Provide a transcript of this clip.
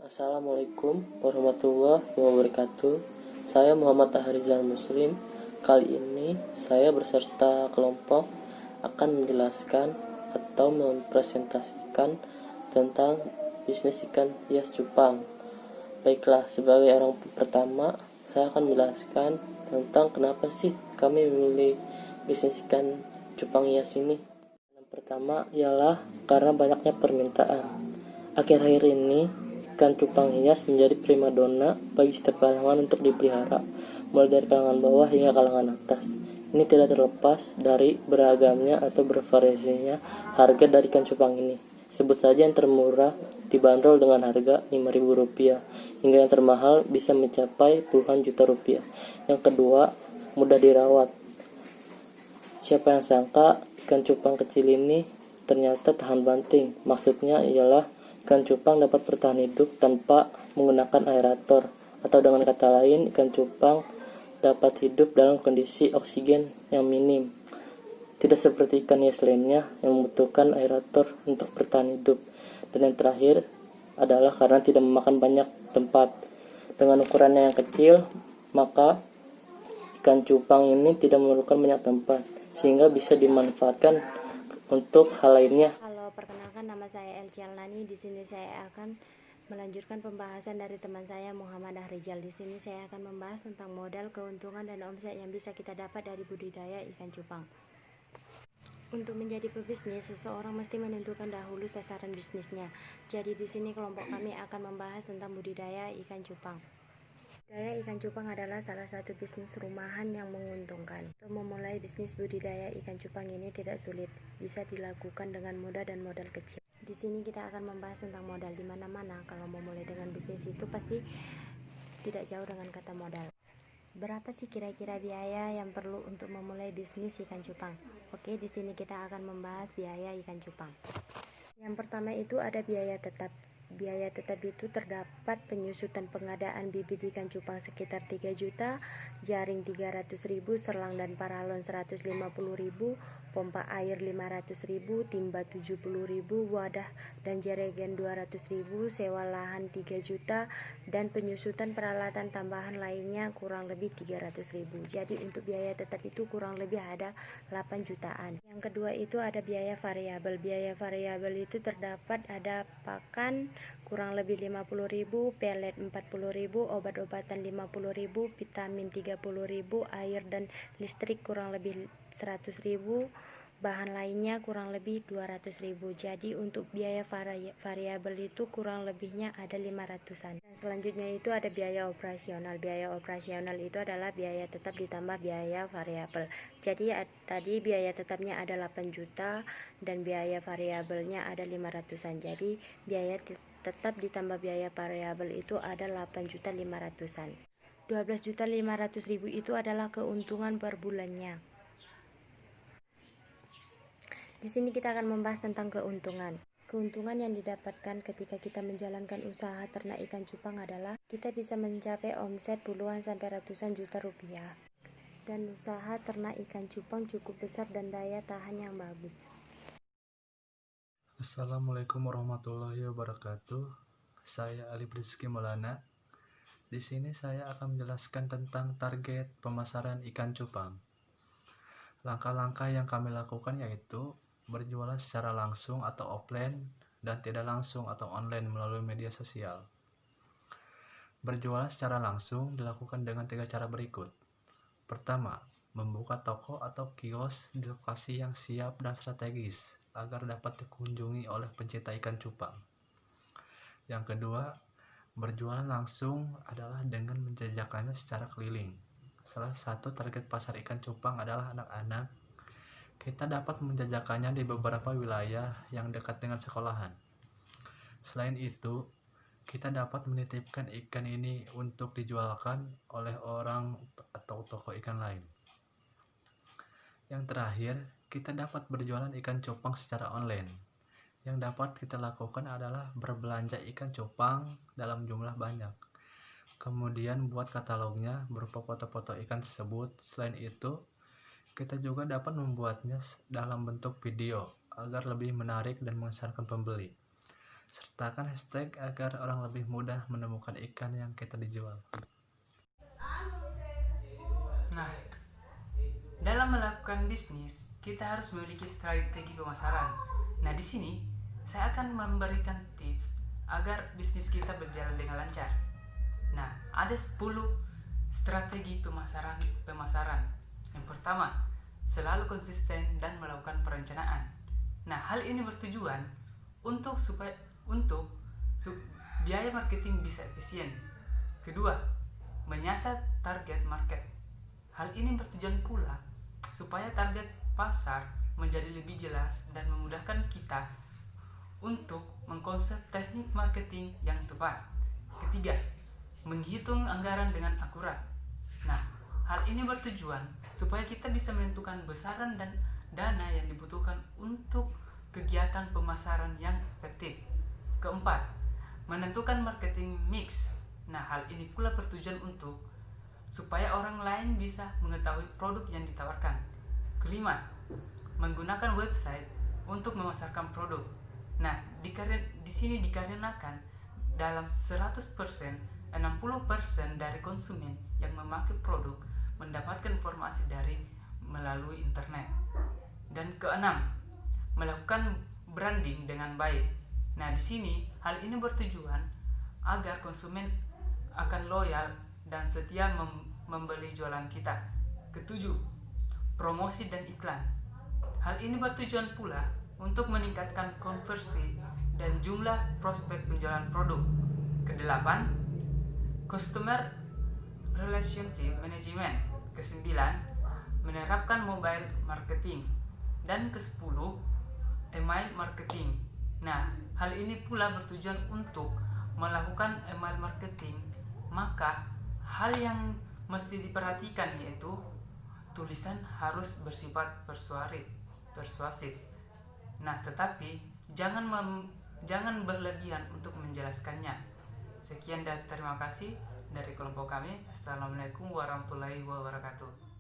Assalamualaikum warahmatullahi wabarakatuh. Saya Muhammad Ahrizal Muslim. Kali ini saya beserta kelompok akan menjelaskan atau mempresentasikan tentang bisnis ikan hias cupang. Baiklah, sebagai orang pertama, saya akan menjelaskan tentang kenapa sih kami memilih bisnis ikan cupang hias ini. Yang pertama ialah karena banyaknya permintaan. Akhir-akhir ini ikan cupang hias menjadi primadona bagi setiap kalangan untuk dipelihara, mulai dari kalangan bawah hingga kalangan atas. Ini tidak terlepas dari beragamnya atau bervariasinya harga dari ikan cupang ini. Sebut saja yang termurah dibanderol dengan harga Rp5.000, hingga yang termahal bisa mencapai puluhan juta rupiah. Yang kedua, mudah dirawat. Siapa yang sangka ikan cupang kecil ini ternyata tahan banting. Maksudnya ialah ikan cupang dapat bertahan hidup tanpa menggunakan aerator, atau dengan kata lain, ikan cupang dapat hidup dalam kondisi oksigen yang minim. Tidak seperti ikan hias lainnya yang membutuhkan aerator untuk bertahan hidup. Dan yang terakhir adalah karena tidak memakan banyak tempat. Dengan ukurannya yang kecil, maka ikan cupang ini tidak memerlukan banyak tempat, sehingga bisa dimanfaatkan untuk hal lainnya. Halo, perkenalkan nama saya Elci Alnani. Di sini saya akan melanjutkan pembahasan dari teman saya Muhammad Ahrizal. Di sini saya akan membahas tentang modal, keuntungan, dan omset yang bisa kita dapat dari budidaya ikan cupang. Untuk menjadi pebisnis, seseorang mesti menentukan dahulu sasaran bisnisnya. Jadi di sini kelompok kami akan membahas tentang budidaya ikan cupang. Budidaya ikan cupang adalah salah satu bisnis rumahan yang menguntungkan. Untuk memulai bisnis budidaya ikan cupang ini tidak sulit, bisa dilakukan dengan mudah dan modal kecil. Di sini kita akan membahas tentang modal. Di mana-mana kalau memulai dengan bisnis itu pasti tidak jauh dengan kata modal. Berapa sih kira-kira biaya yang perlu untuk memulai bisnis ikan cupang? Oke, di sini kita akan membahas biaya ikan cupang. Yang pertama itu ada biaya tetap. Biaya tetap itu terdapat penyusutan pengadaan bibit ikan cupang sekitar 3 juta, jaring 300.000, selang dan paralon 150.000, pompa air 500.000, timba 70.000, wadah dan jerigen 200.000, sewa lahan 3 juta, dan penyusutan peralatan tambahan lainnya kurang lebih 300.000. Jadi untuk biaya tetap itu kurang lebih ada 8 jutaan. Yang kedua itu ada biaya variabel. Biaya variabel itu terdapat ada pakan kurang lebih 50.000, pelet 40.000, obat-obatan 50.000, vitamin 30.000, air dan listrik kurang lebih 100.000, bahan lainnya kurang lebih 200.000. Jadi untuk biaya variabel itu kurang lebihnya ada 500-an. Dan selanjutnya itu ada biaya operasional. Biaya operasional itu adalah biaya tetap ditambah biaya variabel. Jadi tadi biaya tetapnya ada 8 juta dan biaya variabelnya ada 500-an. Jadi biaya tetap ditambah biaya variabel itu ada 8.500.000-an. 12.500.000 itu adalah keuntungan per bulannya. Di sini kita akan membahas tentang keuntungan. Keuntungan yang didapatkan ketika kita menjalankan usaha ternak ikan cupang adalah kita bisa mencapai omset puluhan sampai ratusan juta rupiah. Dan usaha ternak ikan cupang cukup besar dan daya tahan yang bagus. Assalamualaikum warahmatullahi wabarakatuh. Saya Alif Rizky Maulana. Di sini saya akan menjelaskan tentang target pemasaran ikan cupang. Langkah-langkah yang kami lakukan yaitu berjualan secara langsung atau offline dan tidak langsung atau online melalui media sosial. Berjualan secara langsung dilakukan dengan 3 cara berikut. Pertama, membuka toko atau kios di lokasi yang siap dan strategis agar dapat dikunjungi oleh pencinta ikan cupang. Yang kedua, berjualan langsung adalah dengan menjajakannya secara keliling. Salah satu target pasar ikan cupang adalah anak-anak. Kita dapat menjajakannya di beberapa wilayah yang dekat dengan sekolahan. Selain itu, kita dapat menitipkan ikan ini untuk dijualkan oleh orang atau toko ikan lain. Yang terakhir, kita dapat berjualan ikan cupang secara online. Yang dapat kita lakukan adalah berbelanja ikan cupang dalam jumlah banyak. Kemudian buat katalognya berupa foto-foto ikan tersebut. Selain itu, kita juga dapat membuatnya dalam bentuk video agar lebih menarik dan mengesankan pembeli. Sertakan hashtag agar orang lebih mudah menemukan ikan yang kita dijual. Nah, dalam melakukan bisnis, kita harus memiliki strategi pemasaran. Nah, di sini saya akan memberikan tips agar bisnis kita berjalan dengan lancar. Nah, ada 10 strategi pemasaran. Yang pertama, selalu konsisten dan melakukan perencanaan. Nah, hal ini bertujuan untuk biaya marketing bisa efisien. Kedua, menyasar target market. Hal ini bertujuan pula supaya target pasar menjadi lebih jelas dan memudahkan kita untuk mengkonsep teknik marketing yang tepat. Ketiga, menghitung anggaran dengan akurat. Nah, hal ini bertujuan supaya kita bisa menentukan besaran dan dana yang dibutuhkan untuk kegiatan pemasaran yang efektif. Keempat, menentukan marketing mix. Nah, hal ini pula bertujuan untuk supaya orang lain bisa mengetahui produk yang ditawarkan. Kelima, menggunakan website untuk memasarkan produk. Nah, di sini dikarenakan dalam 100%, 60% dari konsumen yang memakai produk mendapatkan informasi melalui internet. Dan keenam, melakukan branding dengan baik. Nah, di sini hal ini bertujuan agar konsumen akan loyal dan setia membeli jualan kita. Ketujuh, promosi dan iklan. Hal ini bertujuan pula untuk meningkatkan konversi dan jumlah prospek penjualan produk. Kedelapan, customer relationship management. Kesembilan, menerapkan mobile marketing. Dan kesepuluh, email marketing. Nah, hal ini pula bertujuan untuk melakukan email marketing. Maka hal yang mesti diperhatikan yaitu tulisan harus bersifat persuasif. Nah, tetapi jangan berlebihan untuk menjelaskannya. Sekian dan terima kasih dari kelompok kami. Assalamualaikum warahmatullahi wabarakatuh.